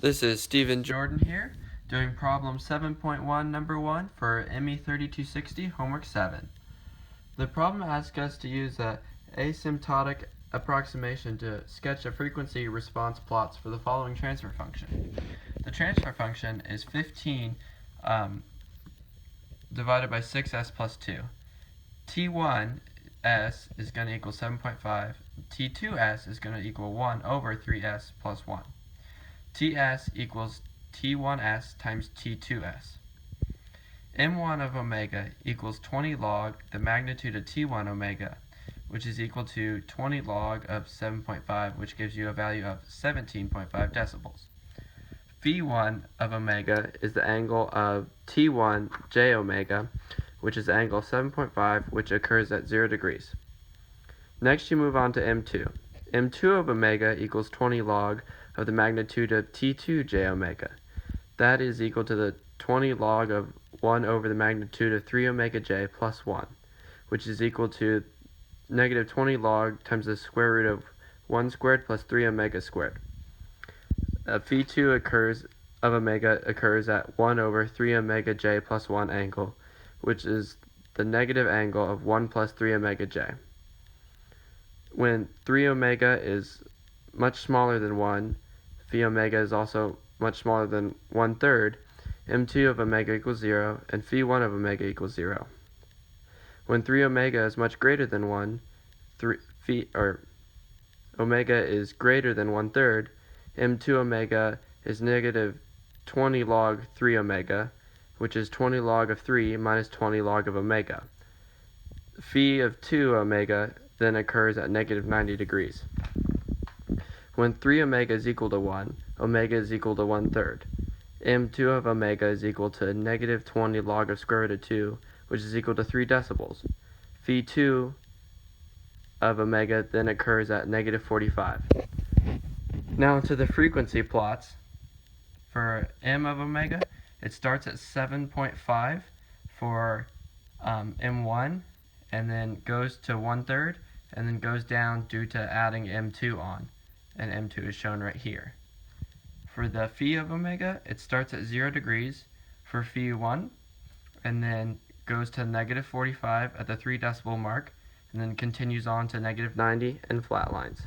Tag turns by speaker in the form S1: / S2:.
S1: This is Stephen Jordan here, doing problem 7.1 number 1 for ME 3260 homework 7. The problem asks us to use a asymptotic approximation to sketch a frequency response plots for the following transfer function. The transfer function is 15 divided by 6s plus 2. T1s is going to equal 7.5. T2s is going to equal 1 over 3s plus 1. Ts equals T1s times T2s. M1 of omega equals 20 log the magnitude of T1 omega, which is equal to 20 log of 7.5, which gives you a value of 17.5 decibels. Phi1 of omega is the angle of T1 j omega, which is the angle 7.5, which occurs at 0 degrees. Next you move on to M2. M2 of omega equals 20 log of the magnitude of T2 j omega. That is equal to the 20 log of 1 over the magnitude of 3 omega j plus 1, which is equal to negative 20 log times the square root of 1 squared plus 3 omega squared. Phi 2 of omega occurs at 1 over 3 omega j plus 1 angle, which is the negative angle of 1 plus 3 omega j. When 3 omega is much smaller than 1, phi omega is also much smaller than 1/3, M2 of omega equals 0, and phi 1 of omega equals 0. When 3 omega is much greater than 1, omega is greater than 1/3, M2 omega is negative 20 log 3 omega, which is 20 log of 3 minus 20 log of omega. Phi of 2 omega then occurs at negative 90 degrees. When 3 omega is equal to 1, omega is equal to 1/3. M2 of omega is equal to negative 20 log of square root of 2, which is equal to 3 decibels. Phi 2 of omega then occurs at negative 45. Now to the frequency plots. For M of omega, it starts at 7.5 for M1, and then goes to 1/3, and then goes down due to adding M2 on, and M2 is shown right here. For the phi of omega, it starts at 0 degrees for phi 1, and then goes to negative 45 at the 3 decibel mark, and then continues on to negative 90 and flatlines.